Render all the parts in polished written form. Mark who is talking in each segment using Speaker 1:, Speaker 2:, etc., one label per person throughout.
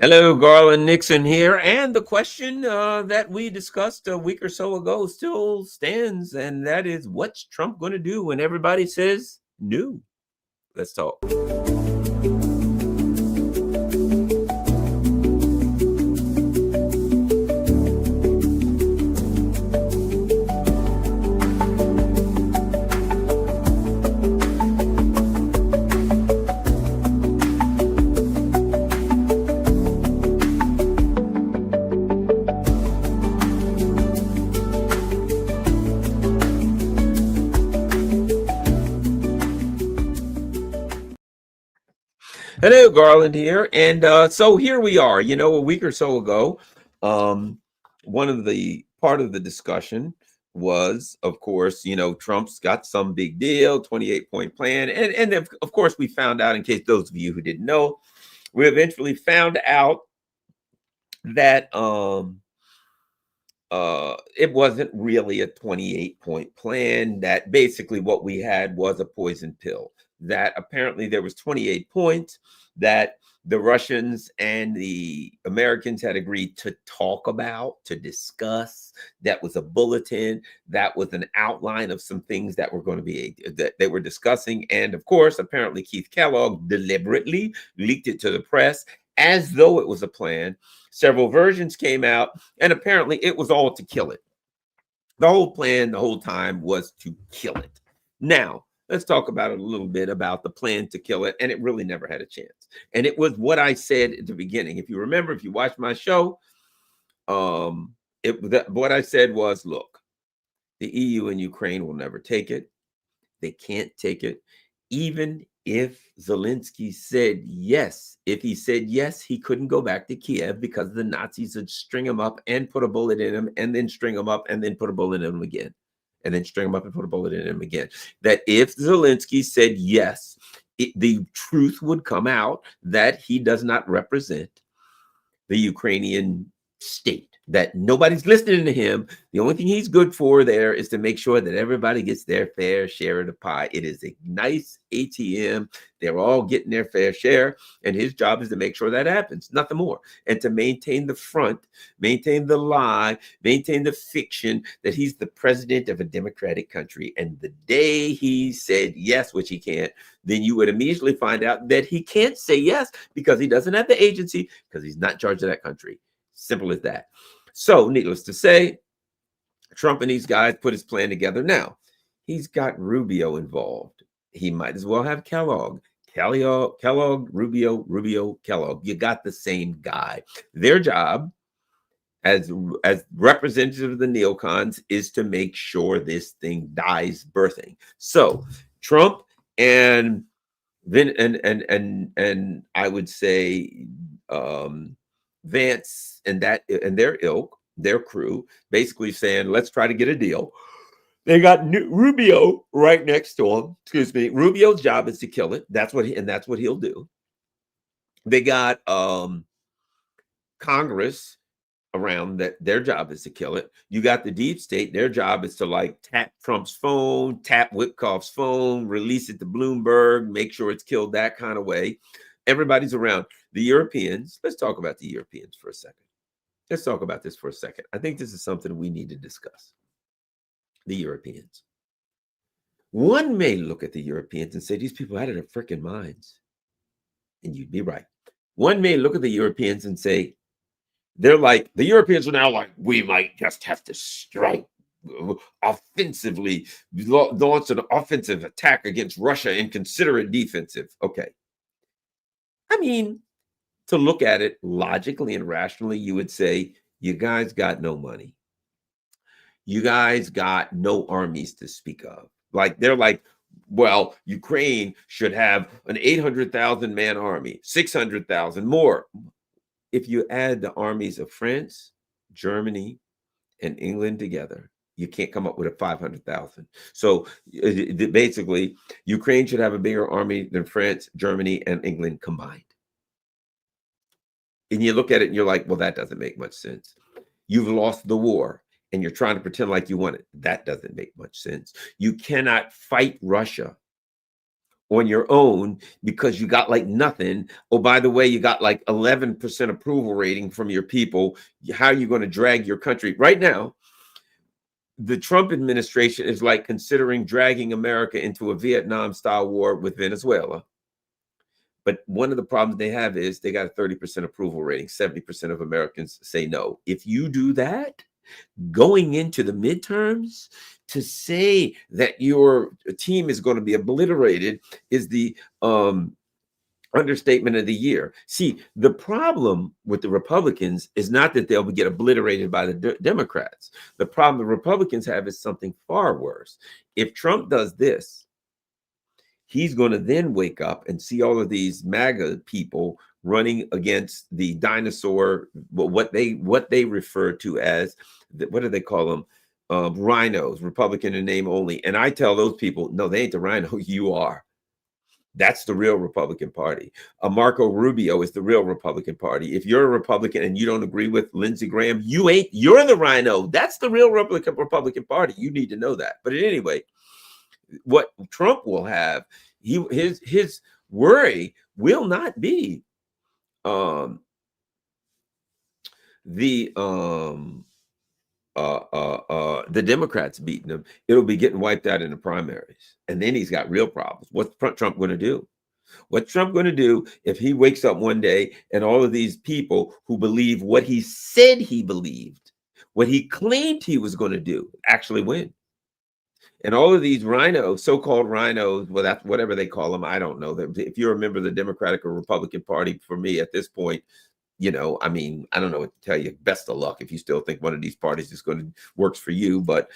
Speaker 1: Hello, Garland Nixon here. And the question that we discussed a week or so ago still stands, and that is what's Trump going to do when everybody says no? Let's talk. Hello, Garland here. And so here we are, a week or so ago. Um, one of the part of the discussion was, of course, Trump's got some big deal, 28-point plan. And of course, we found out, in case those of you who didn't know, we eventually found out that it wasn't really a 28-point plan, that basically what we had was a poison pill, that apparently there was 28 points that the Russians and the Americans had agreed to talk about, to discuss. That was a bulletin, that was an outline of some things that were going to be that they were discussing. And of course, apparently Keith Kellogg deliberately leaked it to the press as though it was a plan. Several versions came out, and apparently it was all to kill it. The whole plan the whole time was to kill it. Now, let's talk about it a little bit about the plan to kill it, and it really never had a chance. And it was what I said at the beginning. If you remember, if you watched my show, what I said was, look, the EU and Ukraine will never take it. They can't take it. Even if Zelensky said yes, if he said yes, he couldn't go back to Kiev because the Nazis would string him up and put a bullet in him, and then string him up and then put a bullet in him again, and then string him up and put a bullet in him again. That if Zelensky said yes, the truth would come out that he does not represent the Ukrainian state, that nobody's listening to him. The only thing he's good for there is to make sure that everybody gets their fair share of the pie. It is a nice ATM. They're all getting their fair share, and his job is to make sure that happens, nothing more, and to maintain the front, maintain the lie, maintain the fiction that he's the president of a democratic country. And the day he said yes, which he can't, then you would immediately find out that he can't say yes because he doesn't have the agency, because he's not in charge of that country. Simple as that. So, needless to say, Trump and these guys put his plan together. Now, he's got Rubio involved. He might as well have Kellogg. Kellogg, Rubio, Kellogg. You got the same guy. Their job as representative of the neocons is to make sure this thing dies birthing. So, Trump and and I would say Vance and their ilk, their crew, basically saying, let's try to get a deal. They got Rubio right next to him. Excuse me. Rubio's job is to kill it. That's what he'll do. They got Congress around, that their job is to kill it. You got the deep state, their job is to like tap Trump's phone, tap Witkoff's phone, release it to Bloomberg, make sure it's killed that kind of way. Everybody's around. The Europeans, let's talk about the Europeans for a second. Let's talk about this for a second. I think this is something we need to discuss. The Europeans. One may look at the Europeans and say, these people out of their freaking minds. And you'd be right. One may look at the Europeans and say, they're like, the Europeans are now like, we might just have to strike offensively, launch an offensive attack against Russia and consider it defensive. Okay. I mean, to look at it logically and rationally, you would say, you guys got no money. You guys got no armies to speak of. Like, they're like, well, Ukraine should have an 800,000 man army, 600,000 more. If you add the armies of France, Germany, and England together, you can't come up with a 500,000. So basically, Ukraine should have a bigger army than France, Germany, and England combined. And you look at it and you're like, well, that doesn't make much sense. You've lost the war and you're trying to pretend like you won it. That doesn't make much sense. You cannot fight Russia on your own because you got like nothing. Oh, by the way, you got like 11% approval rating from your people. How are you going to drag your country? Right now, the Trump administration is like considering dragging America into a Vietnam style war with Venezuela. But one of the problems they have is they got a 30% approval rating. 70% of Americans say no. If you do that, going into the midterms, to say that your team is going to be obliterated is the understatement of the year. See, the problem with the Republicans is not that they'll get obliterated by the Democrats. The problem the Republicans have is something far worse. If Trump does this, he's going to then wake up and see all of these MAGA people running against the dinosaur, what they refer to as, what do they call them? Rhinos, Republican in name only. And I tell those people, no, they ain't the rhino, you are. That's the real Republican Party. Marco Rubio is the real Republican Party. If you're a Republican and you don't agree with Lindsey Graham, you're the rhino. That's the real Republican Party. You need to know that. But anyway, what Trump will have, his worry will not be the Democrats beating him. It'll be getting wiped out in the primaries, and then he's got real problems. What's Trump going to do? What's Trump going to do if he wakes up one day and all of these people who believe what he said he believed, what he claimed he was going to do, actually win? And all of these rhinos, so-called rhinos, well, that's whatever they call them. I don't know. If you're a member of the Democratic or Republican Party, for me at this point, I mean, I don't know what to tell you. Best of luck if you still think one of these parties is going to works for you, but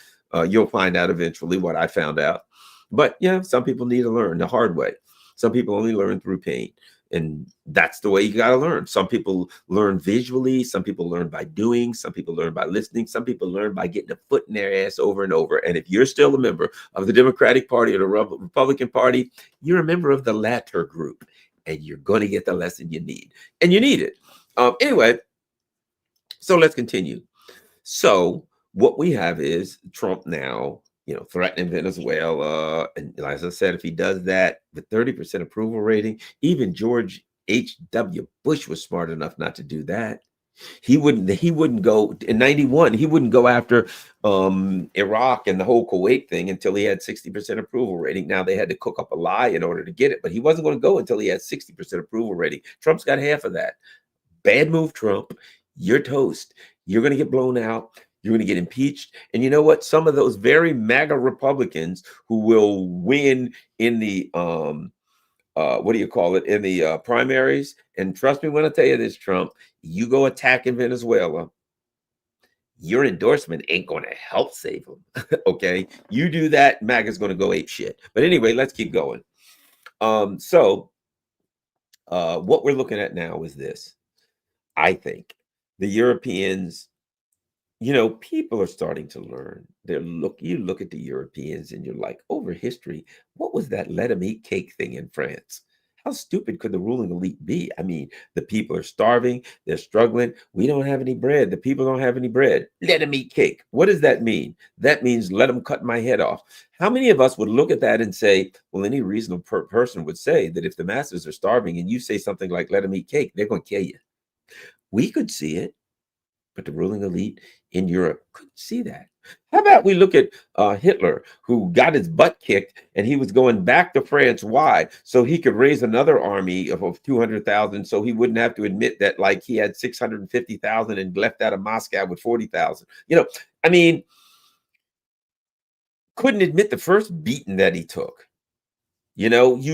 Speaker 1: you'll find out eventually what I found out. But yeah, some people need to learn the hard way. Some people only learn through pain. And that's the way you got to learn. Some people learn visually. Some people learn by doing. Some people learn by listening. Some people learn by getting a foot in their ass over and over. And if you're still a member of the Democratic Party or the Republican Party, you're a member of the latter group. And you're going to get the lesson you need. And you need it. Anyway, so let's continue. So what we have is Trump now, threatening Venezuela. And as I said, if he does that with 30% approval rating, even George H.W. Bush was smart enough not to do that. He wouldn't go in 91. He wouldn't go after Iraq and the whole Kuwait thing until he had 60% approval rating. Now they had to cook up a lie in order to get it, but he wasn't going to go until he had 60% approval rating. Trump's got half of that. Bad move, Trump. You're toast. You're going to get blown out. You're going to get impeached. And you know what? Some of those very MAGA Republicans who will win in the in the primaries. And trust me when I tell you this, Trump, you go attacking Venezuela, your endorsement ain't going to help save them. Okay, you do that, MAGA's going to go ape shit. But anyway, let's keep going. So what we're looking at now is this. I think the Europeans, people are starting to learn. You look at the Europeans and you're like, over history, what was that let them eat cake thing in France? How stupid could the ruling elite be? I mean, the people are starving, they're struggling. We don't have any bread. The people don't have any bread. Let them eat cake. What does that mean? That means let them cut my head off. How many of us would look at that and say, well, any reasonable person would say that if the masses are starving and you say something like let them eat cake, they're going to kill you. We could see it, but the ruling elite in Europe couldn't see that. How about we look at Hitler, who got his butt kicked, and he was going back to France. Why? So he could raise another army of 200,000, so he wouldn't have to admit that, like, he had 650,000 and left out of Moscow with 40,000. I mean, couldn't admit the first beating that he took. You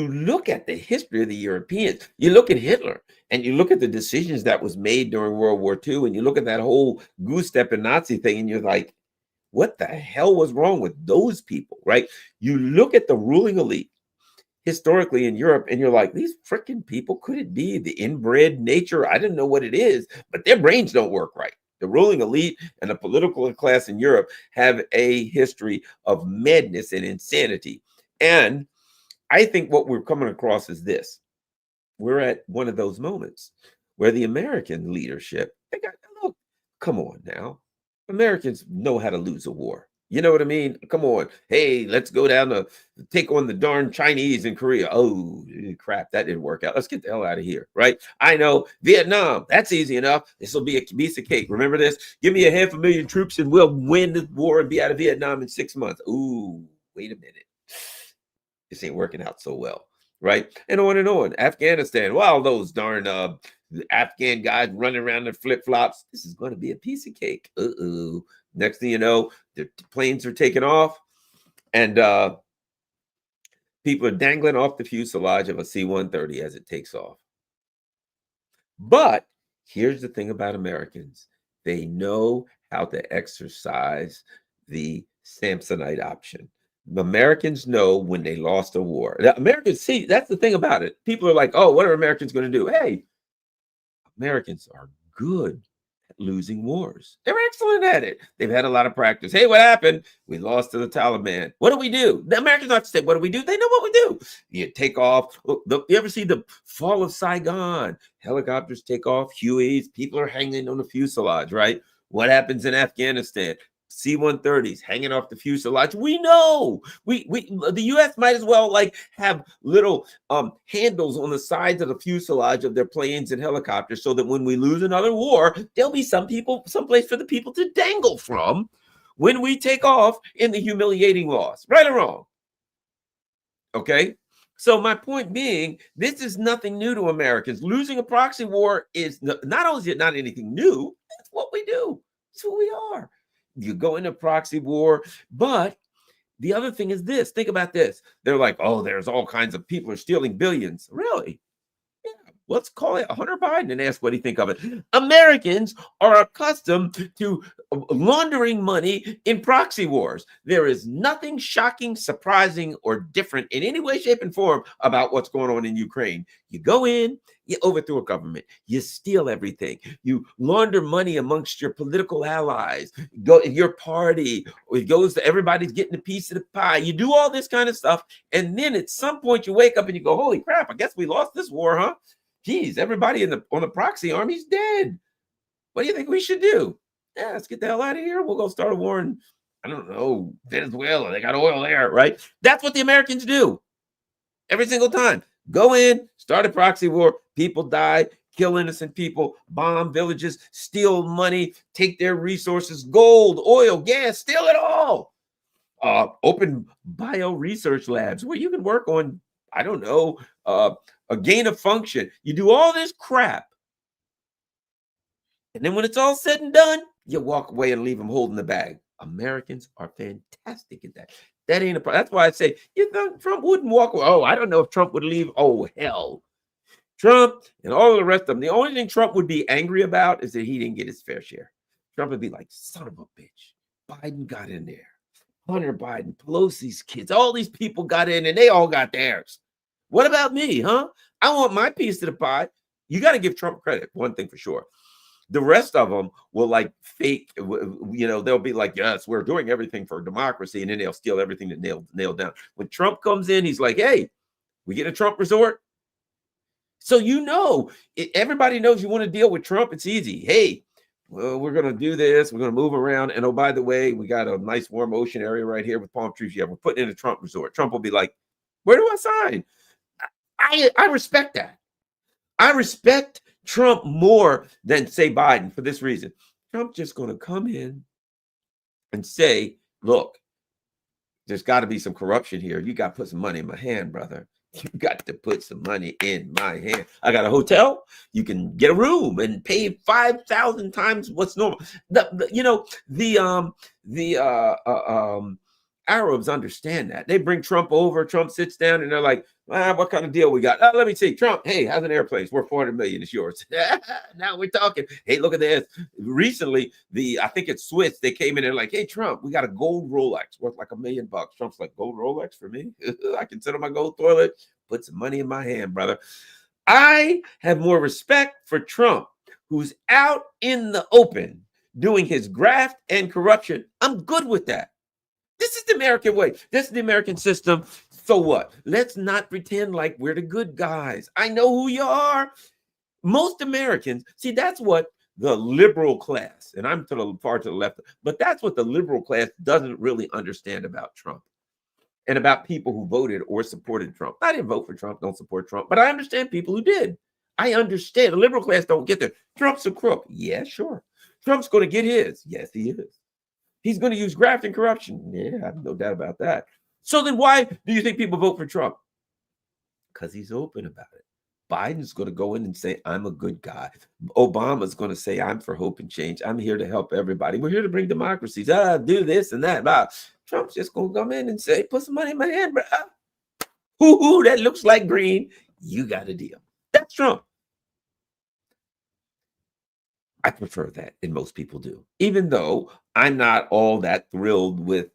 Speaker 1: look at the history of the Europeans, you look at Hitler, and you look at the decisions that was made during World War II, and you look at that whole goose stepping Nazi thing, and you're like, what the hell was wrong with those people, right? You look at the ruling elite historically in Europe, and you're like, these freaking people, could it be the inbred nature? I didn't know what it is, but their brains don't work right. The ruling elite and the political class in Europe have a history of madness and insanity. And I think what we're coming across is this. We're at one of those moments where the American leadership, look, come on now. Americans know how to lose a war. You know what I mean? Come on. Hey, let's go down to take on the darn Chinese in Korea. Oh, crap. That didn't work out. Let's get the hell out of here. Right? I know. Vietnam. That's easy enough. This will be a piece of cake. Remember this? Give me 500,000 troops and we'll win the war and be out of Vietnam in 6 months. Ooh, wait a minute. This ain't working out so well. Right? And on and on. Afghanistan. Well, those darn Afghan guys running around in flip-flops. This is going to be a piece of cake. Uh-oh. Next thing you know, the planes are taking off and people are dangling off the fuselage of a C-130 as it takes off. But here's the thing about Americans. They know how to exercise the Samsonite option. The Americans know when they lost a war. The Americans see, that's the thing about it. People are like, oh, what are Americans going to do? Hey, Americans are good at losing wars. They're excellent at it. They've had a lot of practice. Hey, what happened? We lost to the Taliban. What do? The Americans don't have to say, what do we do? They know what we do. You take off. You ever see the fall of Saigon? Helicopters take off, Hueys. People are hanging on the fuselage, right? What happens in Afghanistan? C-130s hanging off the fuselage. We know. The U.S. might as well like have little handles on the sides of the fuselage of their planes and helicopters, so that when we lose another war, there'll be someplace for the people to dangle from when we take off in the humiliating loss. Right or wrong? Okay. So my point being, this is nothing new to Americans. Losing a proxy war is not only is it not anything new, that's what we do. It's who we are. You go into proxy war, but the other thing is this. Think about this. They're like, oh, there's all kinds of people are stealing billions. Really? Yeah. Let's call it Hunter Biden and ask what he think of it. Americans are accustomed to laundering money in proxy wars. There is nothing shocking, surprising, or different in any way, shape, and form about what's going on in Ukraine. You go in, you overthrow a government, you steal everything, you launder money amongst your political allies, go your party, it goes to everybody's getting a piece of the pie. You do all this kind of stuff, and then at some point you wake up and you go, holy crap, I guess we lost this war, huh? Geez, everybody on the proxy army's dead. What do you think we should do? Yeah, let's get the hell out of here. We'll go start a war in, I don't know, Venezuela. They got oil there, right? That's what the Americans do every single time. Go in, start a proxy war, people die, kill innocent people, bomb villages, steal money, take their resources, gold, oil, gas, steal it all. Open bio research labs where you can work on, I don't know, a gain of function. You do all this crap. And then when it's all said and done, you walk away and leave them holding the bag. Americans are fantastic at that. That ain't a problem. That's why I say, you know, Trump wouldn't walk away. Oh, I don't know if Trump would leave. Oh, hell. Trump and all of the rest of them. The only thing Trump would be angry about is that he didn't get his fair share. Trump would be like, son of a bitch. Biden got in there. Hunter Biden, Pelosi's kids, all these people got in and they all got theirs. What about me, huh? I want my piece of the pie. You got to give Trump credit. One thing for sure. The rest of them will like fake, you know, they'll be like, yes, we're doing everything for democracy. And then they'll steal everything that nailed down. When Trump comes in, he's like, hey, we get a Trump resort. So, you know, everybody knows you want to deal with Trump. It's easy. Hey, well, we're going to do this. We're going to move around. And oh, by the way, we got a nice warm ocean area right here with palm trees. Yeah, we're putting in a Trump resort. Trump will be like, where do I sign? I respect that. I respect Trump more than, say, Biden for this reason. Trump's just going to come in and say, look, there's got to be some corruption here. You got to put some money in my hand, brother. You got to put some money in my hand. I got a hotel. You can get a room and pay 5,000 times what's normal. The Arabs understand that. They bring Trump over. Trump sits down and they're like, what kind of deal we got? Let me see. Trump, hey, how's an airplane? It's worth 400 million. It's yours. Now we're talking. Hey, look at this. Recently, I think it's Swiss. They came in and like, hey, Trump, we got a gold Rolex worth like $1 million. Trump's like, gold Rolex for me? I can sit on my gold toilet, put some money in my hand, brother. I have more respect for Trump, who's out in the open doing his graft and corruption. I'm good with that. This is the American way. This is the American system. So what? Let's not pretend like we're the good guys. I know who you are. Most Americans, see, that's what the liberal class, and I'm far to the left, but that's what the liberal class doesn't really understand about Trump and about people who voted or supported Trump. I didn't vote for Trump, don't support Trump, but I understand people who did. I understand. The liberal class don't get there. Trump's a crook. Yeah, sure. Trump's going to get his. Yes, he is. He's going to use graft and corruption. Yeah, I have no doubt about that. So then why do you think people vote for Trump? Because he's open about it. Biden's going to go in and say, I'm a good guy. Obama's going to say, I'm for hope and change. I'm here to help everybody. We're here to bring democracies. Do this and that. Trump's just going to come in and say, put some money in my hand, bro. Hoo-hoo, that looks like green. You got a deal. That's Trump. I prefer that, and most people do, even though I'm not all that thrilled with,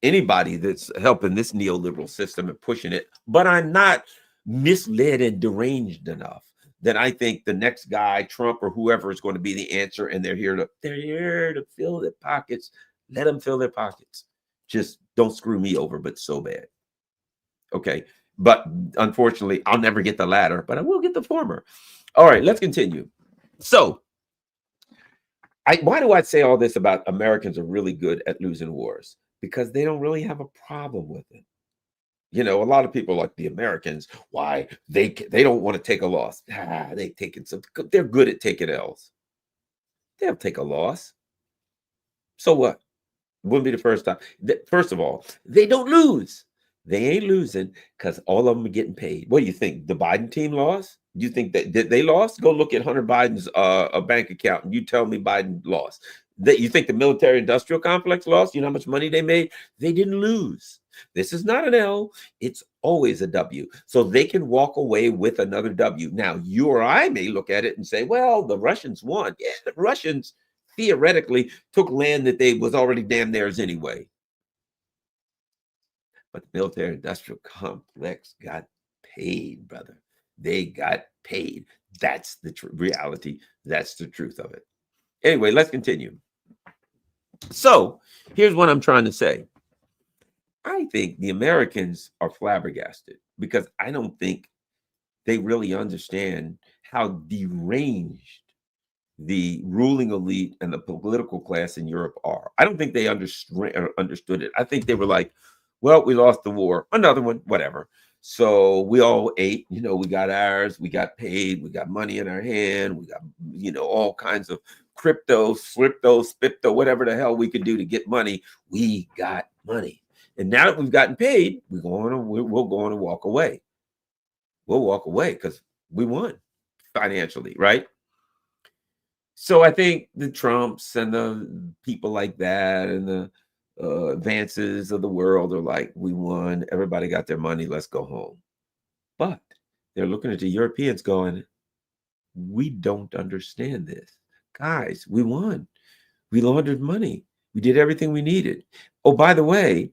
Speaker 1: anybody that's helping this neoliberal system and pushing it, but I'm not misled and deranged enough that I think the next guy, Trump or whoever, is going to be the answer, and they're here to fill their pockets. Let them fill their pockets. Just don't screw me over, but so bad. Okay, but unfortunately, I'll never get the latter, but I will get the former. All right, let's continue. So, why do I say all this about Americans are really good at losing wars? Because they don't really have a problem with it. A lot of people like the Americans, why they don't want to take a loss. They're good at taking L's. They'll take a loss. So what? Wouldn't be the first time. First of all, they don't lose. They ain't losing because all of them are getting paid. What do you think? The Biden team lost? Do you think that they lost? Go look at Hunter Biden's bank account and you tell me Biden lost. You think the military-industrial complex lost? You know how much money they made? They didn't lose. This is not an L. It's always a W. So they can walk away with another W. Now, you or I may look at it and say, well, the Russians won. Yeah, the Russians theoretically took land that they was already damn theirs anyway. But the military-industrial complex got paid, brother. They got paid. That's the reality. That's the truth of it. Anyway, let's continue. So here's what I'm trying to say. I think the Americans are flabbergasted because I don't think they really understand how deranged the ruling elite and the political class in Europe are. I don't think they understood it. I think they were like, well, we lost the war, another one, whatever. So we all ate, we got ours, we got paid, we got money in our hand, we got, all kinds of crypto, slipto, spipto, whatever the hell we could do to get money. We got money. And now that we've gotten paid, we'll go on and walk away. We'll walk away because we won financially, right? So I think the Trumps and the people like that and the advances of the world are like, we won, everybody got their money, let's go home. But they're looking at the Europeans going, we don't understand this. Guys, we won. We laundered money. We did everything we needed. Oh, by the way,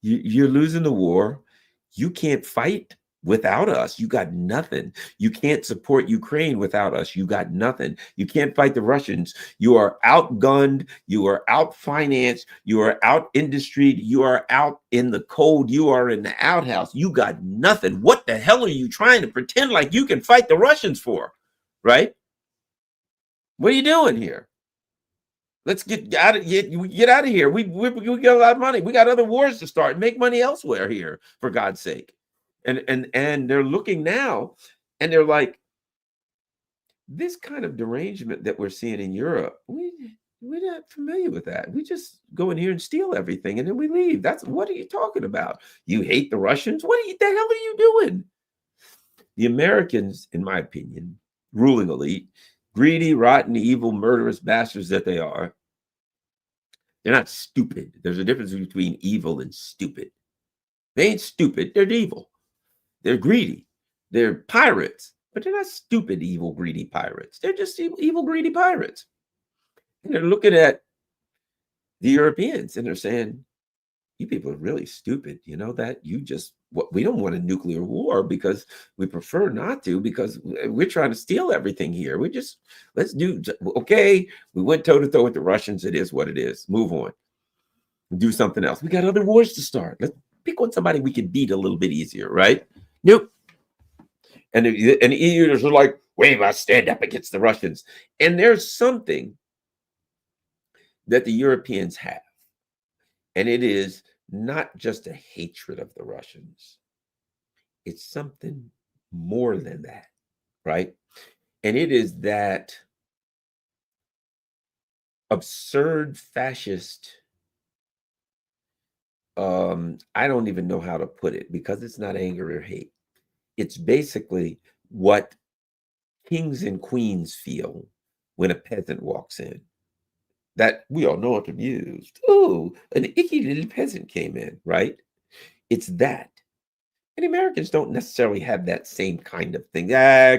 Speaker 1: you're losing the war. You can't fight without us. You got nothing. You can't support Ukraine without us. You got nothing. You can't fight the Russians. You are outgunned. You are out-financed. You are out-industried. You are out in the cold. You are in the outhouse. You got nothing. What the hell are you trying to pretend like you can fight the Russians for? Right? What are you doing here? Let's get out of here. We got a lot of money. We got other wars to start. Make money elsewhere here, for God's sake. And they're looking now, and they're like, this kind of derangement that we're seeing in Europe, we're not familiar with that. We just go in here and steal everything, and then we leave. What are you talking about? You hate the Russians? The hell are you doing? The Americans, in my opinion, ruling elite, greedy, rotten, evil, murderous bastards that they are, they're not stupid. There's a difference between evil and stupid. They ain't stupid. They're evil. They're greedy. They're pirates, but they're not stupid, evil, greedy pirates. They're just evil, greedy pirates. And they're looking at the Europeans and they're saying, you people are really stupid. You know that we don't want a nuclear war because we prefer not to, because we're trying to steal everything here. Okay, we went toe to toe with the Russians. It is what it is. Move on. Do something else. We got other wars to start. Let's pick on somebody we can beat a little bit easier, right? Nope. And the EU are like, We must stand up against the Russians. And there's something that the Europeans have, and it is not just a hatred of the Russians. It's something more than that, right? And it is that absurd fascist, I don't even know how to put it because it's not anger or hate. It's basically what kings and queens feel when a peasant walks in. That we all know it amused. Oh, an icky little peasant came in, right? It's that. And Americans don't necessarily have that same kind of thing.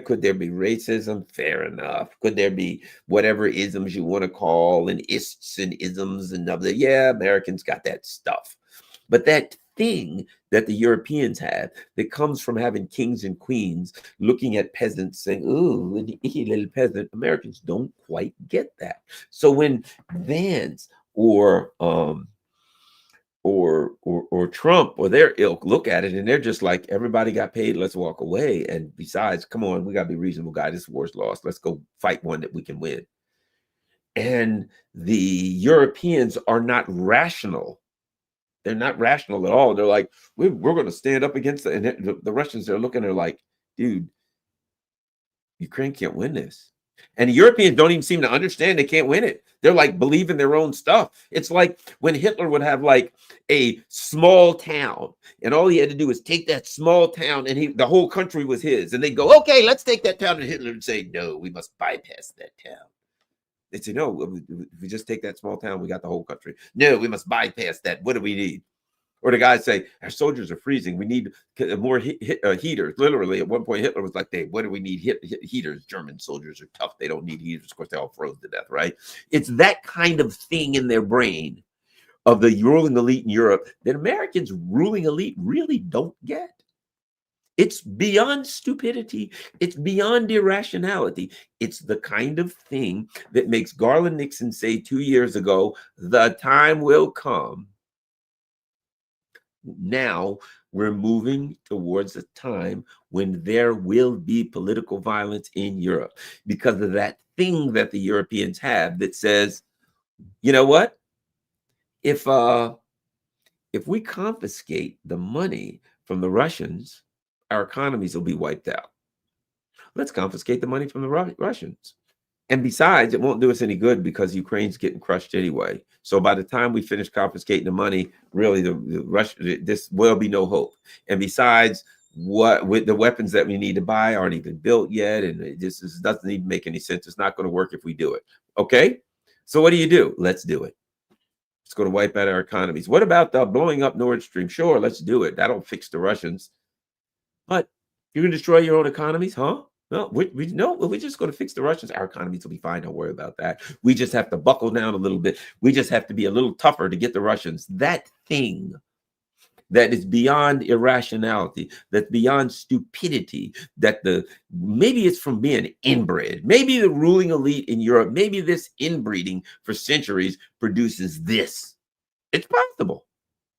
Speaker 1: Could there be racism? Fair enough. Could there be whatever isms you want to call and ists and isms and other? Yeah, Americans got that stuff. But that thing that the Europeans have that comes from having kings and queens looking at peasants saying, "Ooh, an icky little peasant," Americans don't quite get that. So when Vance or Trump or their ilk look at it and they're just like, everybody got paid, let's walk away. And besides, come on, we got to be reasonable, guy. This war's lost. Let's go fight one that we can win. And the Europeans are not rational. They're not rational at all. They're like, we're going to stand up against it. And the Russians are looking, they're like, dude, Ukraine can't win this. And the Europeans don't even seem to understand they can't win it. They're like believing their own stuff. It's like when Hitler would have like a small town, and all he had to do was take that small town, and the whole country was his. And they go, okay, let's take that town. And Hitler would say, no, we must bypass that town. They'd say, no, if we just take that small town, we got the whole country. No, we must bypass that. What do we need? Or the guys say, our soldiers are freezing. We need more heaters. Literally, at one point, Hitler was like, what do we need heaters? German soldiers are tough. They don't need heaters. Of course, they all froze to death, right? It's that kind of thing in their brain of the ruling elite in Europe that Americans' ruling elite really don't get. It's beyond stupidity. It's beyond irrationality. It's the kind of thing that makes Garland Nixon say 2 years ago, the time will come. Now we're moving towards a time when there will be political violence in Europe because of that thing that the Europeans have that says, you know what? If we confiscate the money from the Russians, our economies will be wiped out. Let's confiscate the money from the Russians. And besides, it won't do us any good because Ukraine's getting crushed anyway. So by the time we finish confiscating the money, really, this will be no hope. And besides, with the weapons that we need to buy aren't even built yet, and this doesn't even make any sense. It's not going to work if we do it. Okay, so what do? Let's do it. It's going to wipe out our economies. What about blowing up Nord Stream? Sure, let's do it. That'll fix the Russians. But you're going to destroy your own economies, huh? No, we're just going to fix the Russians. Our economies will be fine. Don't worry about that. We just have to buckle down a little bit. We just have to be a little tougher to get the Russians. That thing that is beyond irrationality, that's beyond stupidity, maybe it's from being inbred. Maybe the ruling elite in Europe, maybe this inbreeding for centuries produces this. It's possible.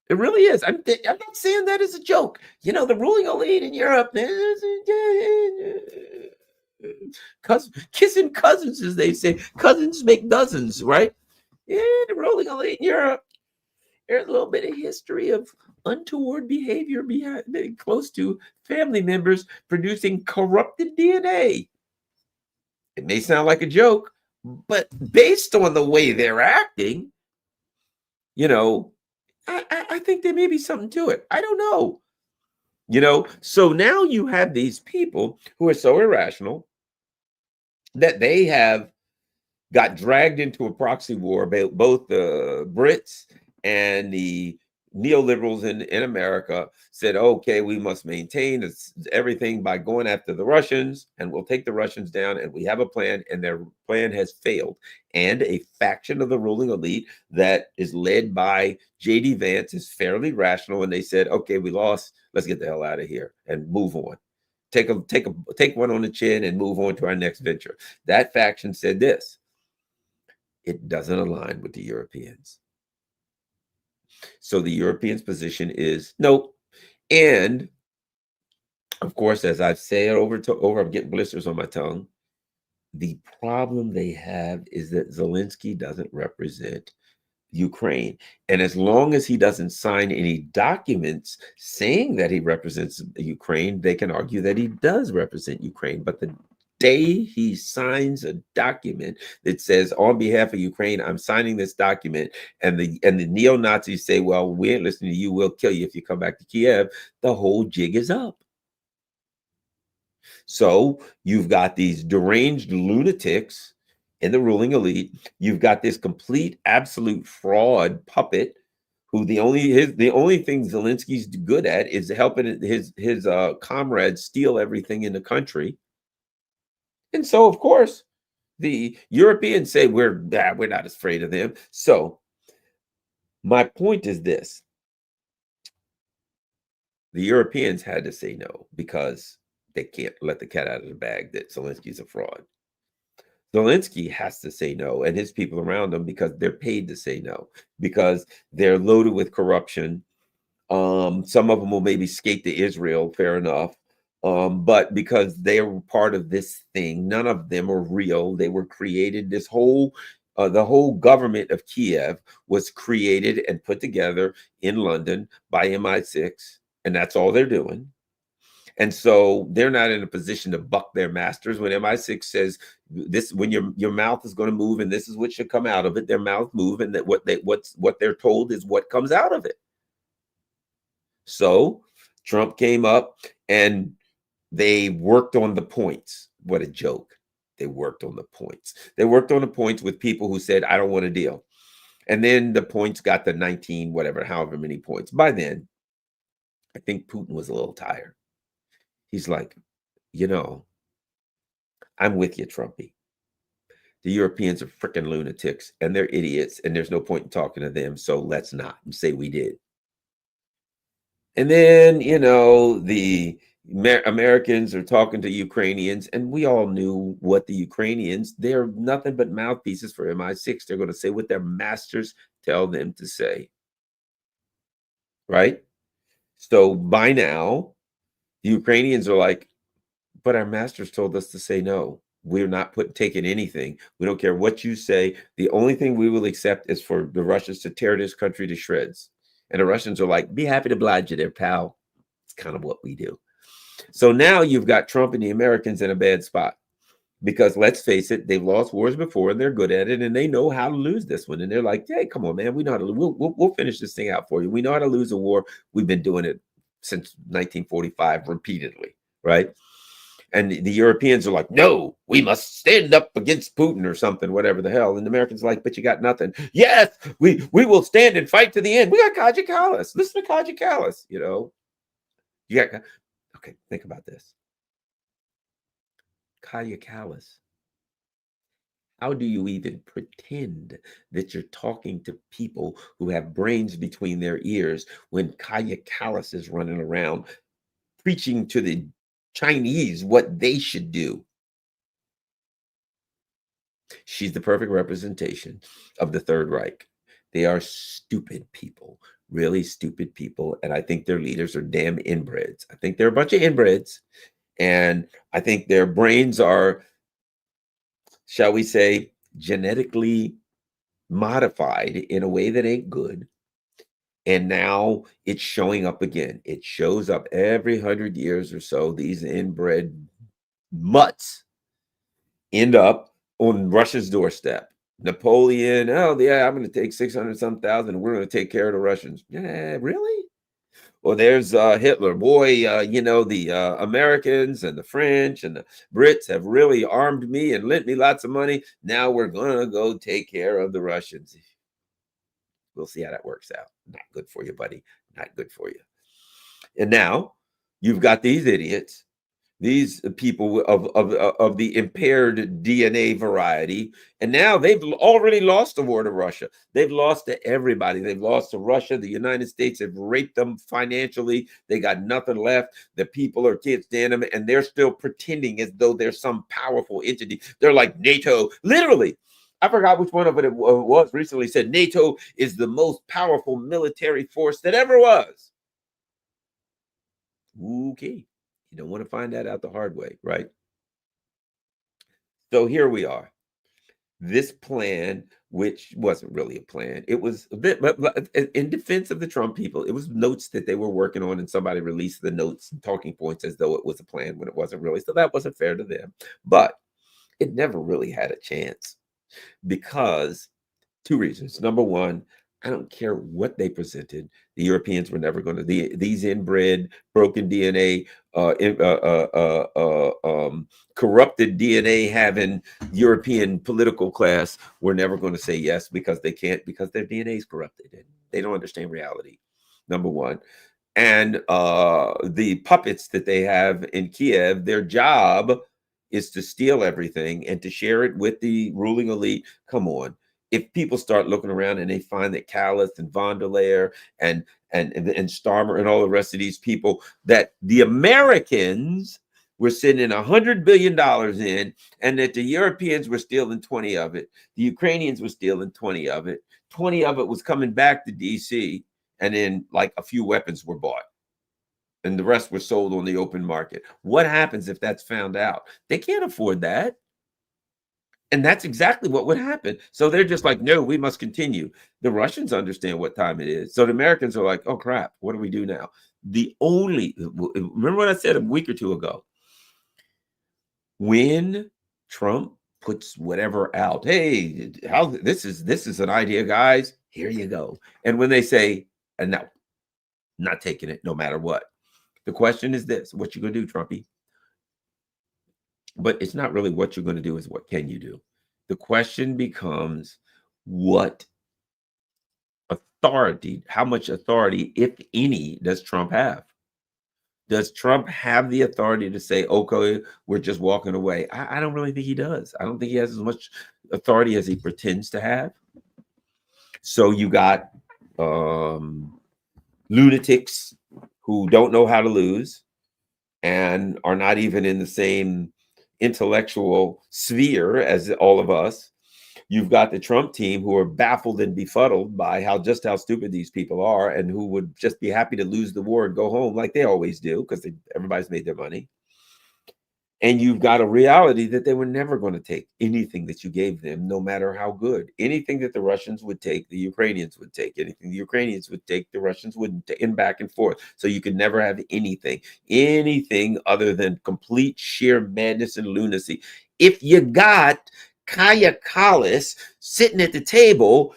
Speaker 1: It really is. I'm not saying that as a joke. You know, the ruling elite in Europe, kissing cousins, as they say. Cousins make dozens, right? Yeah, the ruling elite in Europe. There's a little bit of history of untoward behavior being close to family members producing corrupted DNA. It may sound like a joke, but based on the way they're acting, you know, I think there may be something to it. I don't know. So now you have these people who are so irrational that they have got dragged into a proxy war. Both the Brits and the neoliberals in America said, okay, we must maintain everything by going after the Russians, and we'll take the Russians down, and we have a plan, and their plan has failed. And a faction of the ruling elite that is led by J.D. Vance is fairly rational, and they said, okay, we lost. Let's get the hell out of here and move on. Take one on the chin and move on to our next venture. That faction said this: it doesn't align with the Europeans. So the Europeans' position is nope. And Of course, as I've said over to over, I'm getting blisters on my tongue. The problem they have is that Zelensky doesn't represent Ukraine. And as long as he doesn't sign any documents saying that he represents Ukraine, they can argue that he does represent Ukraine. But the day he signs a document that says, on behalf of Ukraine, I'm signing this document, and the neo-Nazis say, well, we ain't listening to you, we'll kill you if you come back to Kiev, the whole jig is up. So you've got these deranged lunatics in the ruling elite. You've got this complete, absolute fraud puppet who the only thing Zelensky's good at is helping his comrades steal everything in the country. And so, of course, the Europeans say we're not afraid of them. So my point is this: the Europeans had to say no because they can't let the cat out of the bag that Zelensky's a fraud. Zelensky has to say no, and his people around him, because they're paid to say no, because they're loaded with corruption. Some of them will maybe skate to Israel, fair enough. But because they are part of this thing, none of them are real. They were created. The whole government of Kiev was created and put together in London by MI6, and that's all they're doing. And so they're not in a position to buck their masters. When MI6 says this, when your mouth is going to move and this is what should come out of it, their mouth move, and that what they're told is what comes out of it. So Trump came up and they worked on the points. What a joke. They worked on the points. They worked on the points with people who said, I don't want a deal. And then the points got the 19, whatever, however many points. By then, I think Putin was a little tired. He's like, I'm with you, Trumpy. The Europeans are freaking lunatics and they're idiots, and there's no point in talking to them. So let's not say we did. And then, the Americans are talking to Ukrainians, and we all knew what the Ukrainians, they're nothing but mouthpieces for MI6. They're going to say what their masters tell them to say. Right? So by now, the Ukrainians are like, but our masters told us to say no. We're not taking anything. We don't care what you say. The only thing we will accept is for the Russians to tear this country to shreds. And the Russians are like, be happy to oblige you there, pal. It's kind of what we do. So now you've got Trump and the Americans in a bad spot. Because let's face it, they've lost wars before and they're good at it, and they know how to lose this one. And they're like, hey, come on, man. We know how to we'll finish this thing out for you. We know how to lose a war. We've been doing it since 1945 repeatedly, right? And the Europeans are like, no, we must stand up against Putin or something, whatever the hell. And the Americans are like, but you got nothing. Yes, we will stand and fight to the end. We got Kaja Kallas. Listen to Kaja Kallas, You got, okay, think about this. Kaja Kallas. How do you even pretend that you're talking to people who have brains between their ears when Kaja Kallas is running around preaching to the Chinese what they should do? She's the perfect representation of the Third Reich. They are stupid people, really stupid people. And I think their leaders are damn inbreds. I think they're a bunch of inbreds. And I think their brains are, shall we say, genetically modified in a way that ain't good. And now it's showing up again. It shows up every 100 years or so. These inbred mutts end up on Russia's doorstep. Napoleon, oh yeah, I'm going to take 600 some thousand. We're going to take care of the Russians. Yeah, really? Or there's Hitler. Boy, the Americans and the French and the Brits have really armed me and lent me lots of money. Now we're going to go take care of the Russians. We'll see how that works out. Not good for you, buddy. Not good for you. And now you've got these idiots, these people of the impaired DNA variety, and now they've already lost the war to Russia. They've lost to everybody. They've lost to Russia. The United States have raped them financially. They got nothing left. The people are can't stand them, and they're still pretending as though they're some powerful entity. They're like NATO, literally. I forgot which one of it was recently said NATO is the most powerful military force that ever was. Okay. You don't want to find that out the hard way, right? So here we are. This plan, which wasn't really a plan, it was a bit, but in defense of the Trump people, it was notes that they were working on, and somebody released the notes and talking points as though it was a plan when it wasn't really. So that wasn't fair to them. But it never really had a chance because two reasons. Number one, I don't care what they presented. The Europeans were never going to. These inbred, broken DNA, corrupted DNA having European political class were never going to say yes because they can't, because their DNA is corrupted and they don't understand reality. Number one. And the puppets that they have in Kiev, their job is to steal everything and to share it with the ruling elite. Come on. If people start looking around and they find that Callis and von der Leyen and Starmer and all the rest of these people, that the Americans were sending $100 billion in, and that the Europeans were stealing 20 of it, the Ukrainians were stealing 20 of it, 20 of it was coming back to DC, and then like a few weapons were bought. And the rest were sold on the open market. What happens if that's found out? They can't afford that. And that's exactly what would happen. So they're just like, no, we must continue. The Russians understand what time it is. So the Americans are like, oh, crap, what do we do now? Remember what I said a week or two ago? When Trump puts whatever out, hey, this is an idea, guys, here you go. And when they say, no, not taking it no matter what. The question is this: what you gonna do, Trumpy? But it's not really what you're going to do, is what can you do? The question becomes, what authority, how much authority, if any, does Trump have? Does Trump have the authority to say, okay, we're just walking away? I don't really think he does. I don't think he has as much authority as he pretends to have. So you got lunatics who don't know how to lose and are not even in the same intellectual sphere as all of us. You've got the Trump team who are baffled and befuddled by how stupid these people are, and who would just be happy to lose the war and go home like they always do because everybody's made their money. And you've got a reality that they were never going to take anything that you gave them, no matter how good. Anything that the Russians would take, the Ukrainians would take. Anything the Ukrainians would take, the Russians wouldn't take, and back and forth. So you could never have anything other than complete sheer madness and lunacy. If you got Kaya Kallas sitting at the table,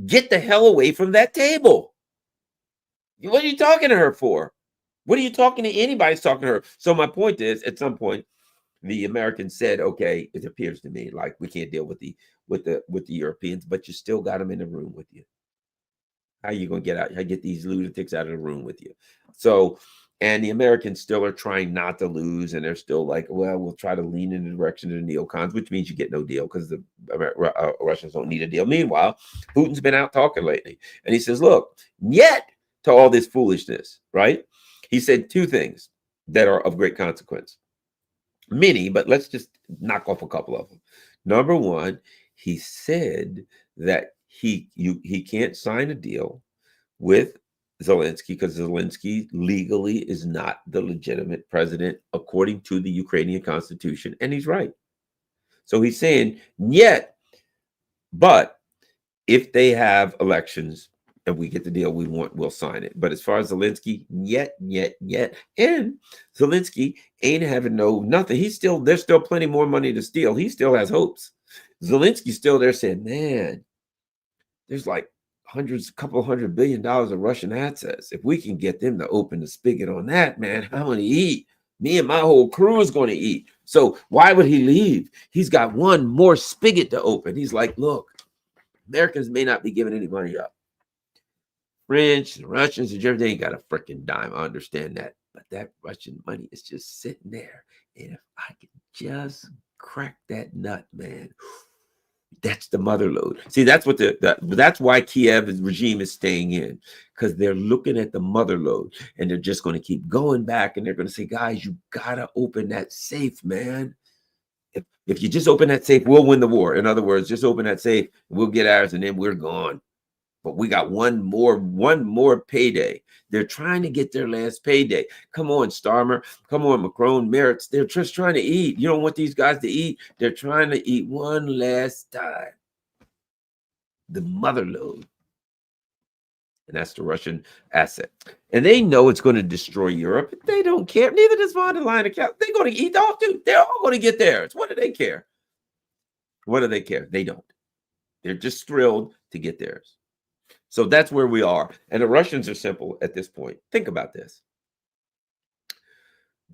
Speaker 1: get the hell away from that table. What are you talking to her for? What are you talking to? Anybody's talking to her. So my point is, at some point, the Americans said, okay, it appears to me like we can't deal with the Europeans, but you still got them in the room with you. How are you going to get out? How get these lunatics out of the room with you? So, and the Americans still are trying not to lose, and they're still like, well, we'll try to lean in the direction of the neocons, which means you get no deal because the Russians don't need a deal. Meanwhile, Putin's been out talking lately, and he says, look, Nyet to all this foolishness, right? He said two things that are of great consequence. Many, but let's just knock off a couple of them. Number one, he said that he can't sign a deal with Zelensky because Zelensky legally is not the legitimate president according to the Ukrainian constitution, and he's right. So he's saying, yet, but if they have elections and we get the deal we want, we'll sign it. But as far as Zelensky, yet. And Zelensky ain't having nothing. There's still plenty more money to steal. He still has hopes. Zelensky's still there saying, man, there's like couple $100 billion of Russian assets. If we can get them to open the spigot on that, man, I'm going to eat. Me and my whole crew is going to eat. So why would he leave? He's got one more spigot to open. He's like, look, Americans may not be giving any money up. French and Russians and Germans, they ain't got a freaking dime. I understand that. But that Russian money is just sitting there. And if I can just crack that nut, man, that's the motherlode. See, that's what that's why Kiev's regime is staying in, because they're looking at the motherlode, and they're just going to keep going back, and they're going to say, guys, you gotta open that safe, man. If you just open that safe, we'll win the war. In other words, just open that safe, we'll get ours, and then we're gone. but we got one more payday. They're trying to get their last payday. Come on, Starmer. Come on, Macron, Merritt. They're just trying to eat. You don't want these guys to eat. They're trying to eat one last time. The motherlode. And that's the Russian asset. And they know it's going to destroy Europe. They don't care. Neither does von der Leyen. They're going to eat off too. They're all going to get theirs. What do they care? What do they care? They don't. They're just thrilled to get theirs. So that's where we are. And the Russians are simple at this point. Think about this.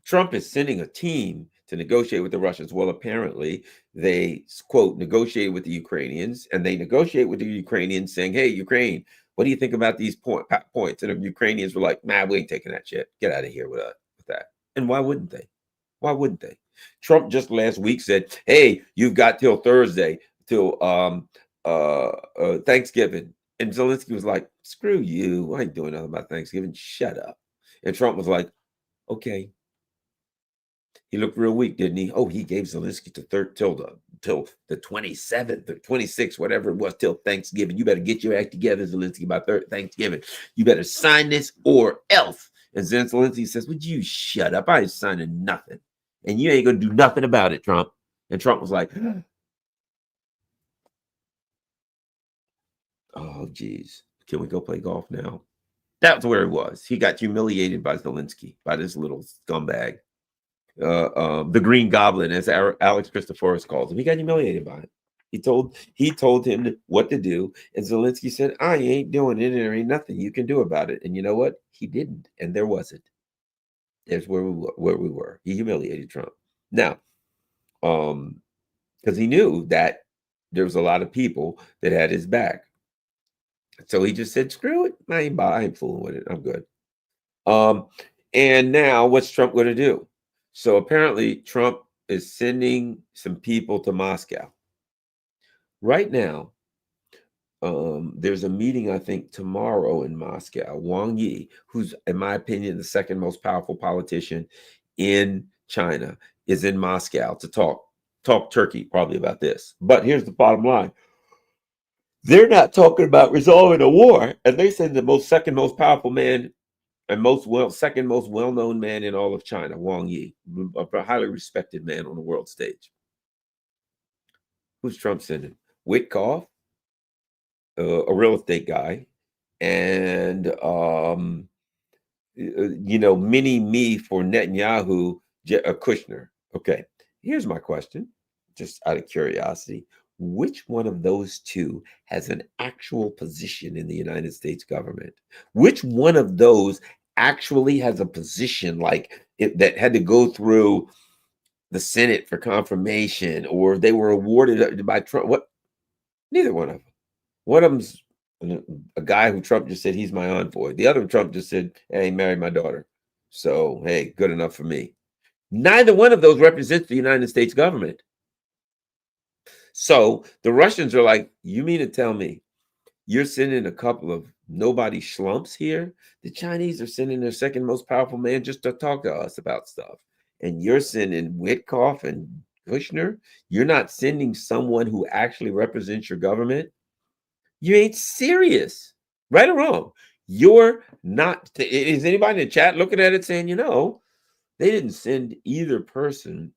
Speaker 1: Trump is sending a team to negotiate with the Russians. Well, apparently they, quote, negotiate with the Ukrainians, and they negotiate with the Ukrainians saying, hey, Ukraine, what do you think about these points? And the Ukrainians were like, man, we ain't taking that shit. Get out of here with that. And why wouldn't they? Why wouldn't they? Trump just last week said, hey, you've got till Thursday, till Thanksgiving. And Zelensky was like, screw you. I ain't doing nothing about Thanksgiving. Shut up. And Trump was like, okay. He looked real weak, didn't he? Oh, he gave Zelensky till the 27th or 26th, whatever it was, till Thanksgiving. You better get your act together, Zelensky, by Thanksgiving. You better sign this or else. And then Zelensky says, would you shut up? I ain't signing nothing. And you ain't going to do nothing about it, Trump. And Trump was like, oh, geez. Can we go play golf now? That's where he was. He got humiliated by Zelensky, by this little scumbag. The Green Goblin, as Alex Christoforous calls him. He got humiliated by it. He told him what to do, and Zelensky said, I ain't doing it, and there ain't nothing you can do about it. And you know what? He didn't, and there wasn't. There's where we were. He humiliated Trump. Now, because he knew that there was a lot of people that had his back. So he just said, screw it. I ain't fooling with it. I'm good. And now what's Trump going to do? So apparently Trump is sending some people to Moscow. Right now, there's a meeting, I think, tomorrow in Moscow. Wang Yi, who's, in my opinion, the second most powerful politician in China, is in Moscow to talk Turkey probably about this. But here's the bottom line. They're not talking about resolving a war. And they said the second most powerful man and second most well-known man in all of China, Wang Yi, a highly respected man on the world stage. Who's Trump sending? Witkoff, a real estate guy, and mini-me for Netanyahu, Kushner. Okay, here's my question, just out of curiosity. Which one of those two has an actual position in the United States government? Which one of those actually has a position like that had to go through the Senate for confirmation, or they were awarded by Trump? What? Neither one of them. One of them's a guy who Trump just said he's my envoy. The other Trump just said, hey, marry my daughter. So, hey, good enough for me. Neither one of those represents the United States government. So the Russians are like, you mean to tell me you're sending a couple of nobody schlumps here? The Chinese are sending their second most powerful man just to talk to us about stuff. And you're sending Witkoff and Kushner. You're not sending someone who actually represents your government. You ain't serious, right or wrong. You're not. Is anybody in the chat looking at it saying, they didn't send either person.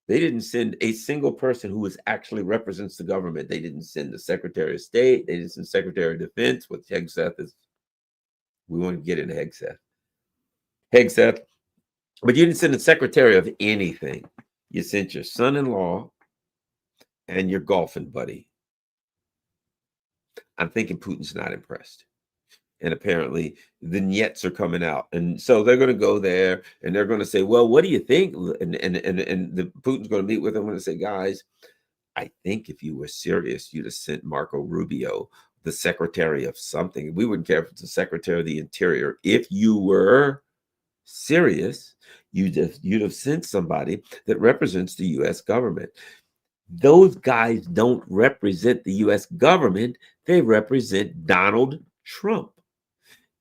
Speaker 1: They didn't send a single person who actually represents the government. They didn't send the Secretary of State. They didn't send Secretary of Defense, which Hegseth is. We want to get into Hegseth. But you didn't send the Secretary of anything. You sent your son-in-law and your golfing buddy. I'm thinking Putin's not impressed. And apparently the Nyets are coming out. And so they're going to go there and they're going to say, well, what do you think? And the Putin's going to meet with them and say, guys, I think if you were serious, you'd have sent Marco Rubio, the secretary of something. We wouldn't care if it's the secretary of the interior. If you were serious, you'd have sent somebody that represents the U.S. government. Those guys don't represent the U.S. government. They represent Donald Trump.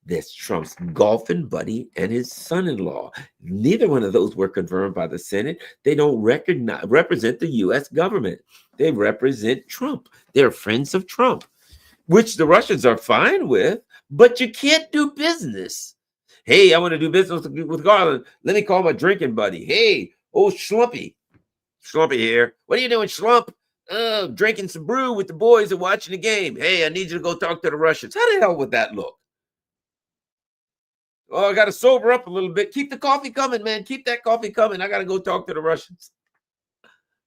Speaker 1: That's Trump's golfing buddy and his son-in-law. Neither one of those were confirmed by the Senate. They don't represent the U.S. government. They represent Trump. They're friends of Trump. which the Russians are fine with, but you can't do business. Hey, I want to do business with Garland. Let me call my drinking buddy. Hey, oh, Schlumpy. Schlumpy here. What are you doing, Schlump? Drinking some brew with the boys and watching the game. Hey, I need you to go talk to the Russians. How the hell would that look? Oh, I got to sober up a little bit. Keep the coffee coming, man. Keep that coffee coming. I got to go talk to the Russians.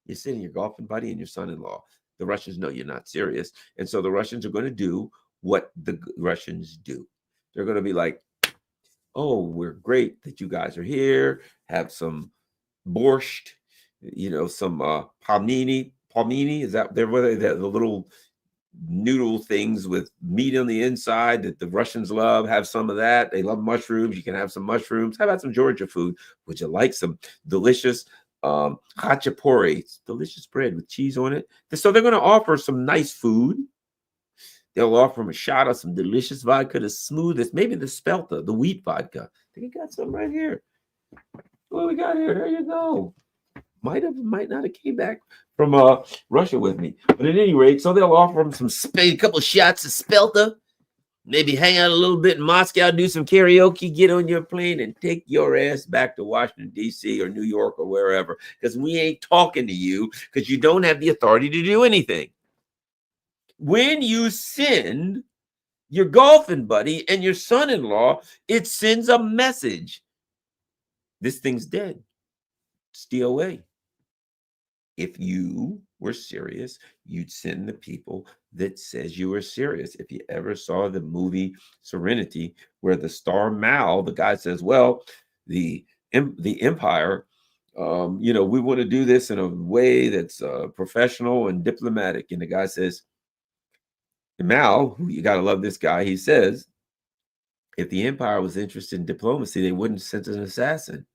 Speaker 1: You're sitting your golfing buddy and your son-in-law. The Russians know you're not serious. And so the Russians are going to do what the Russians do. They're going to be like, oh, we're great that you guys are here. Have some borscht, some palmini. Palmini, is that the little noodle things with meat on the inside that the Russians love? Have some of that. They love mushrooms. You can have some mushrooms. How about some Georgia food? Would you like some delicious khachapuri, delicious bread with cheese on it? So they're going to offer some nice food. They'll offer them a shot of some delicious vodka, the smoothest, maybe the Spelta, the wheat vodka. I think we got some right here. What we got here? There you go. Might not have came back from Russia with me. But at any rate, so they'll offer them a couple shots of Spelta, maybe hang out a little bit in Moscow, do some karaoke, get on your plane, and take your ass back to Washington, D.C. or New York or wherever, because we ain't talking to you because you don't have the authority to do anything. When you send your golfing buddy and your son-in-law, it sends a message. This thing's dead. Stay away. If you were serious, you'd send the people that says you were serious. If you ever saw the movie Serenity, where the star Mal, the guy says, well, the empire, we want to do this in a way that's professional and diplomatic. And the guy says, Mal, who you got to love this guy, he says, if the empire was interested in diplomacy, they wouldn't send an assassin.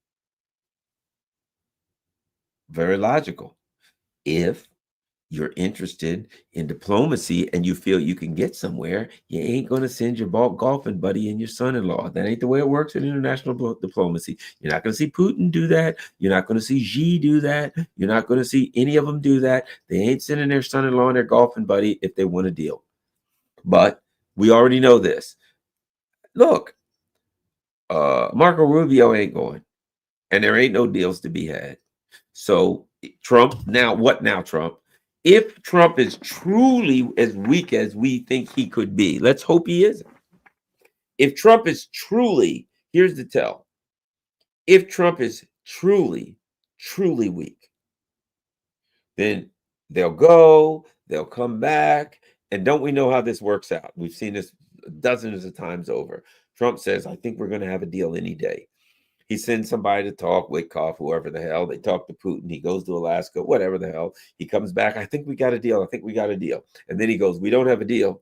Speaker 1: Very logical. If you're interested in diplomacy and you feel you can get somewhere, you ain't going to send your golfing buddy and your son-in-law. That ain't the way it works in international diplomacy. You're not going to see Putin do that. You're not going to see Xi do that. You're not going to see any of them do that. They ain't sending their son-in-law and their golfing buddy if they want a deal. But we already know this. Look, Marco Rubio ain't going, and there ain't no deals to be had. So Trump, what now, Trump? If Trump is truly as weak as we think he could be, let's hope he isn't. If Trump is truly, here's the tell. If Trump is truly, truly weak, then they'll come back. And don't we know how this works out? We've seen this dozens of times over. Trump says, I think we're going to have a deal any day. He sends somebody to talk, Witkoff, whoever the hell. They talk to Putin. He goes to Alaska, whatever the hell. He comes back. I think we got a deal. I think we got a deal. And then he goes, we don't have a deal.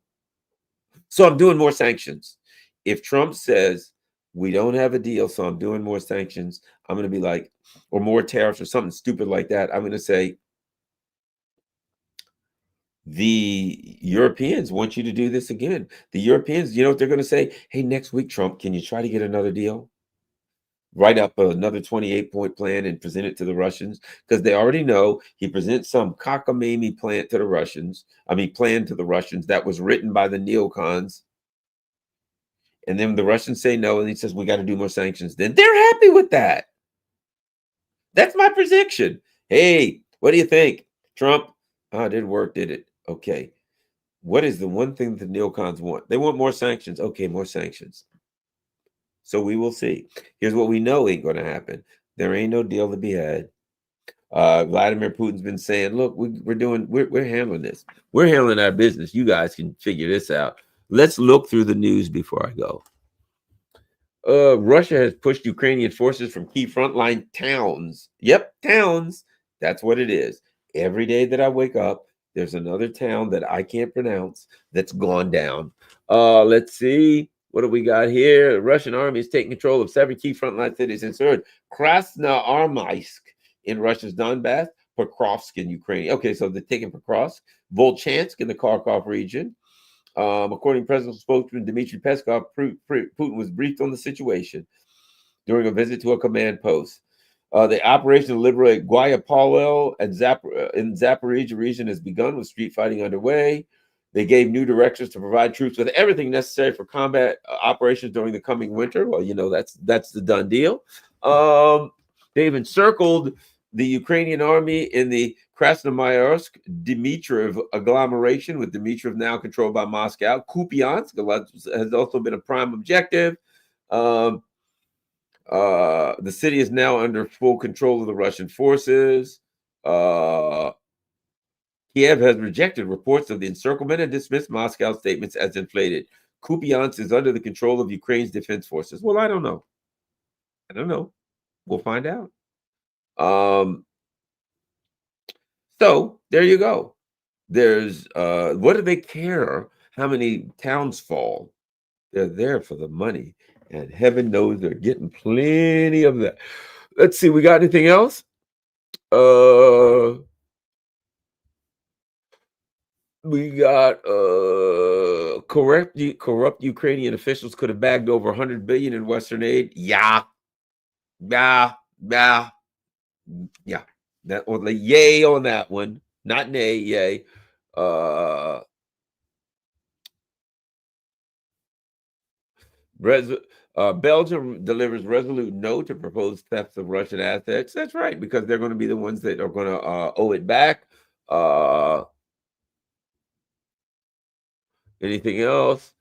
Speaker 1: So I'm doing more sanctions. If Trump says, we don't have a deal, so I'm doing more sanctions, I'm going to be like, or more tariffs or something stupid like that. I'm going to say, the Europeans want you to do this again. The Europeans, you know what they're going to say? Hey, next week, Trump, can you try to get another deal? Write up another 28-point plan and present it to the Russians, because they already know he presents some cockamamie plan to the Russians that was written by the neocons. And then the Russians say no, and he says, we got to do more sanctions. Then they're happy with that. That's my prediction. Hey, what do you think, Trump? Oh, it didn't work, did it? Okay. What is the one thing the neocons want? They want more sanctions. Okay, more sanctions. So we will see. Here's what we know ain't going to happen. There ain't no deal to be had. Vladimir Putin's been saying, look, we're handling this. We're handling our business. You guys can figure this out. Let's look through the news before I go. Russia has pushed Ukrainian forces from key frontline towns. Yep, towns. That's what it is. Every day that I wake up, there's another town that I can't pronounce that's gone down. Let's see. What do we got here? The Russian army is taking control of 7 key frontline cities in Krasnoarmysk in Russia's Donbass, Pokrovsk in Ukraine. Okay, so they're taking Pokrovsk, Volchansk in the Kharkov region. According to presidential spokesman Dmitry Peskov, Putin was briefed on the situation during a visit to a command post. The operation to liberate Guayapolel and in Zaporizhia region has begun with street fighting underway. They gave new directions to provide troops with everything necessary for combat operations during the coming winter. Well, that's the done deal. They've encircled the Ukrainian army in the Krasnoyarsk Dmitriev agglomeration, with Dmitriev now controlled by Moscow. Kupiansk has also been a prime objective. The city is now under full control of the Russian forces. Kiev has rejected reports of the encirclement and dismissed Moscow's statements as inflated. Kupiansk is under the control of Ukraine's defense forces. Well, I don't know. We'll find out. So there you go. There's what do they care how many towns fall? They're there for the money, and heaven knows they're getting plenty of that. Let's see, we got anything else? We got corrupt Ukrainian officials could have bagged over 100 billion in Western aid. Yeah. That or the yay on that one, not nay, yay. Belgium delivers resolute no to proposed thefts of Russian assets. That's right, because they're going to be the ones that are going to owe it back. Anything else?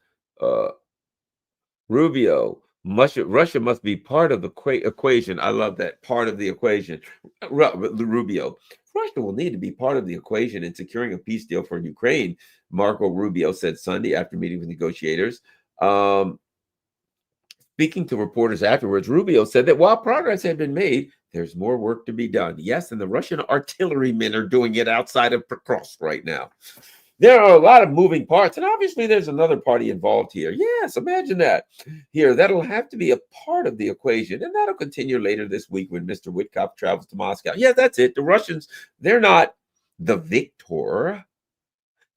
Speaker 1: Rubio, Russia must be part of the equation. I love that, part of the equation. Rubio, Russia will need to be part of the equation in securing a peace deal for Ukraine, Marco Rubio said Sunday after meeting with negotiators. Speaking to reporters afterwards, Rubio said that while progress had been made, there's more work to be done. Yes, and the Russian artillerymen are doing it outside of Pokrovsk right now. There are a lot of moving parts, and obviously there's another party involved here. Yes, imagine that. Here, that'll have to be a part of the equation, and that'll continue later this week when Mr. Witkoff travels to Moscow. Yeah, that's it. The Russians, they're not the victor.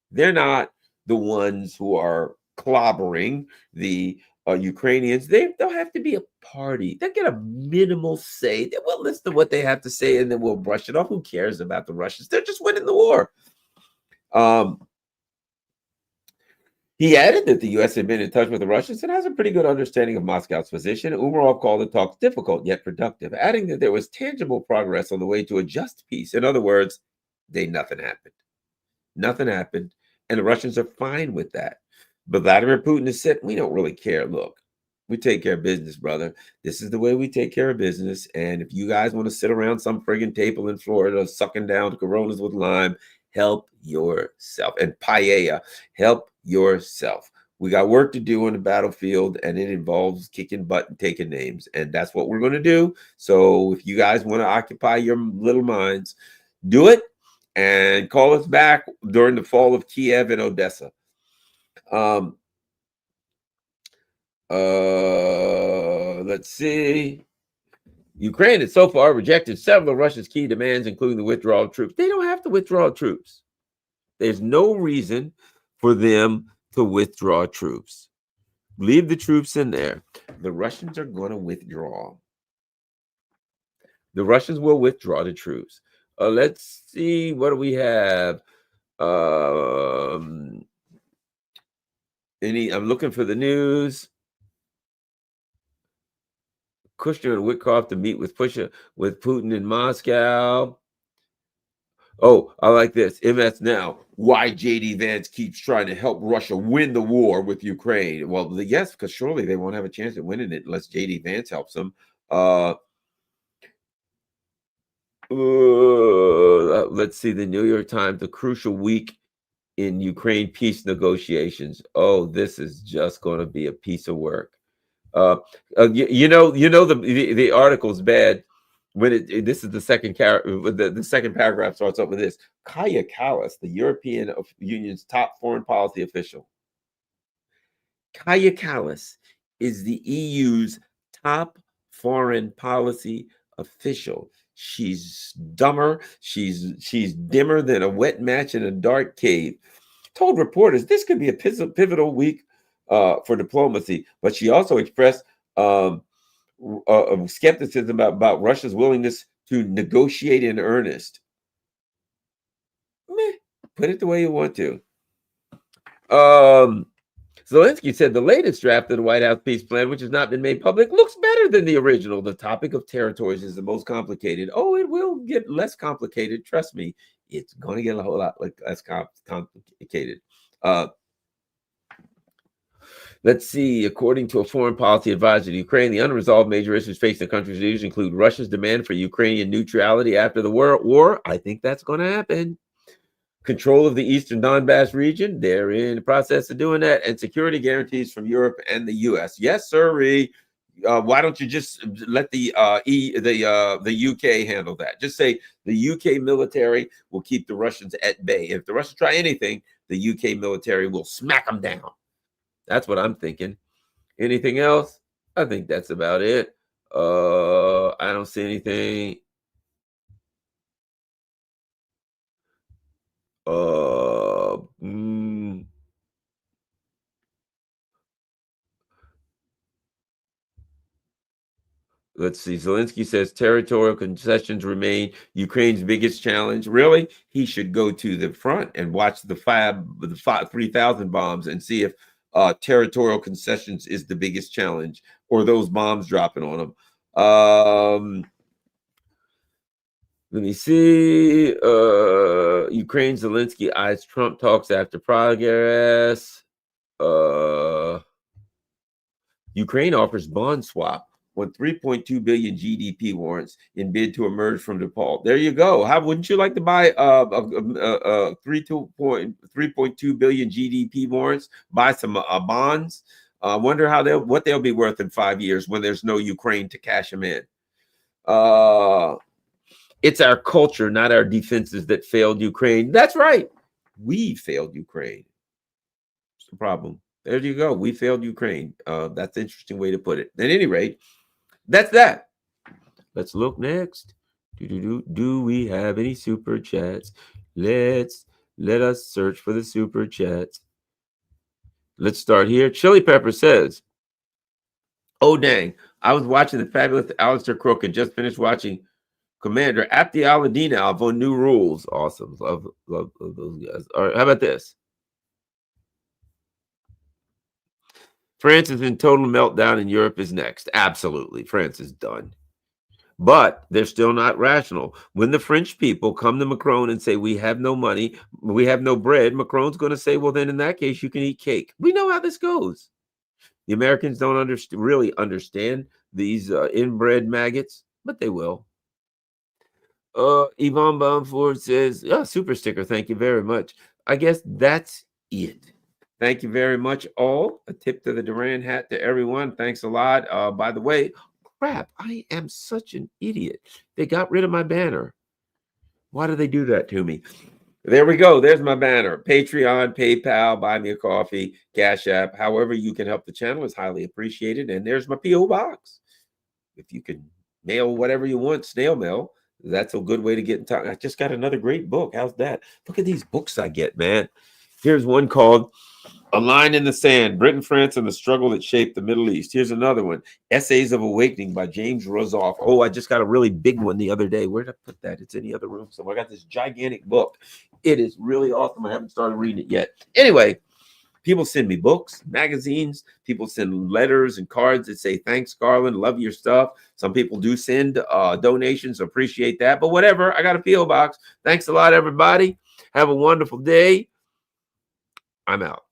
Speaker 1: They're not the ones who are clobbering the Ukrainians. They'll have to be a party. They'll get a minimal say. We'll listen to what they have to say, and then we'll brush it off. Who cares about the Russians? They're just winning the war. He added that the U.S. had been in touch with the Russians and has a pretty good understanding of Moscow's position. Umarov called the talks difficult yet productive, adding that there was tangible progress on the way to a just peace. In other words, nothing happened. Nothing happened, and the Russians are fine with that. But Vladimir Putin has said, we don't really care. Look, we take care of business, brother. This is the way we take care of business. And if you guys want to sit around some friggin' table in Florida sucking down Coronas with lime, help yourself. And paella, help yourself. We got work to do on the battlefield, and it involves kicking butt and taking names. And that's what we're going to do. So if you guys want to occupy your little minds, do it. And call us back during the fall of Kiev and Odessa. Let's see. Ukraine has so far rejected several of Russia's key demands, including the withdrawal of troops. They don't have to withdraw troops. There's no reason for them to withdraw troops. Leave the troops in there. The Russians are going to withdraw. The Russians will withdraw the troops. Let's see. What do we have? I'm looking for the news. Kushner and Witkoff to meet with Putin in Moscow. Oh, I like this. MS Now. Why J.D. Vance keeps trying to help Russia win the war with Ukraine. Well, yes, because surely they won't have a chance at winning it unless J.D. Vance helps them. Let's see. The New York Times, a crucial week in Ukraine peace negotiations. Oh, this is just going to be a piece of work. The article's bad when this is the second the second paragraph starts up with this. Kaja Kallas, the European Union's top foreign policy official. Kaja Kallas is the EU's top foreign policy official. She's dumber. She's dimmer than a wet match in a dark cave. Told reporters this could be a pivotal week for diplomacy, but she also expressed skepticism about Russia's willingness to negotiate in earnest. Put it the way you want to. Zelensky said the latest draft of the White House peace plan, which has not been made public, looks better than the original. The topic of territories is the most complicated. Oh, it will get less complicated. Trust me, it's going to get a whole lot less complicated. Let's see. According to a foreign policy advisor to Ukraine, the unresolved major issues facing the country's leaders include Russia's demand for Ukrainian neutrality after the war. I think that's going to happen. Control of the eastern Donbass region. They're in the process of doing that. And security guarantees from Europe and the U.S. Yes, sir. Why don't you just let the UK handle that? Just say the UK military will keep the Russians at bay. If the Russians try anything, the UK military will smack them down. That's what I'm thinking. Anything else? I think that's about it. I don't see anything. Let's see. Zelensky says territorial concessions remain Ukraine's biggest challenge. Really? He should go to the front and watch the 3,000 bombs and see if territorial concessions is the biggest challenge, or those bombs dropping on them. Let me see. Ukraine, Zelensky eyes Trump talks after progress. Ukraine offers bond swap on 3.2 billion GDP warrants in bid to emerge from default. There you go. How wouldn't you like to buy 3.2 billion GDP warrants? Buy some bonds. Wonder what they'll be worth in 5 years when there's no Ukraine to cash them in. It's our culture, not our defenses, that failed Ukraine. That's right. We failed Ukraine. It's the problem. There you go. We failed Ukraine. That's an interesting way to put it. At any rate, that's that. Let's look next. Do we have any super chats? Let us search for the super chats. Let's start here. Chili Pepper says, "Oh dang! I was watching the fabulous Alistair Crook and just finished watching Commander Abdi Aladina on New Rules. Awesome. Love those guys. All right, how about this? France is in total meltdown and Europe is next. Absolutely. France is done. But they're still not rational. When the French people come to Macron and say, we have no money, we have no bread, Macron's going to say, well, then in that case, you can eat cake. We know how this goes. The Americans don't really understand these inbred maggots, but they will. Yvonne Baumford says, super sticker. Thank you very much. I guess that's it. Thank you very much, all. A tip to the Durand hat to everyone. Thanks a lot. By the way, crap, I am such an idiot. They got rid of my banner. Why do they do that to me? There we go. There's my banner. Patreon, PayPal, Buy Me a Coffee, Cash App. However you can help the channel is highly appreciated. And there's my P.O. Box. If you can mail whatever you want, snail mail, that's a good way to get in touch. I just got another great book. How's that? Look at these books I get, man. Here's one called A Line in the Sand, Britain, France, and the Struggle That Shaped the Middle East. Here's another one, Essays of Awakening by James Rosoff. Oh, I just got a really big one the other day. Where did I put that? It's in the other room somewhere. I got this gigantic book. It is really awesome. I haven't started reading it yet. Anyway, people send me books, magazines. People send letters and cards that say, thanks, Garland, love your stuff. Some people do send donations. Appreciate that. But whatever, I got a P.O. box. Thanks a lot, everybody. Have a wonderful day. I'm out.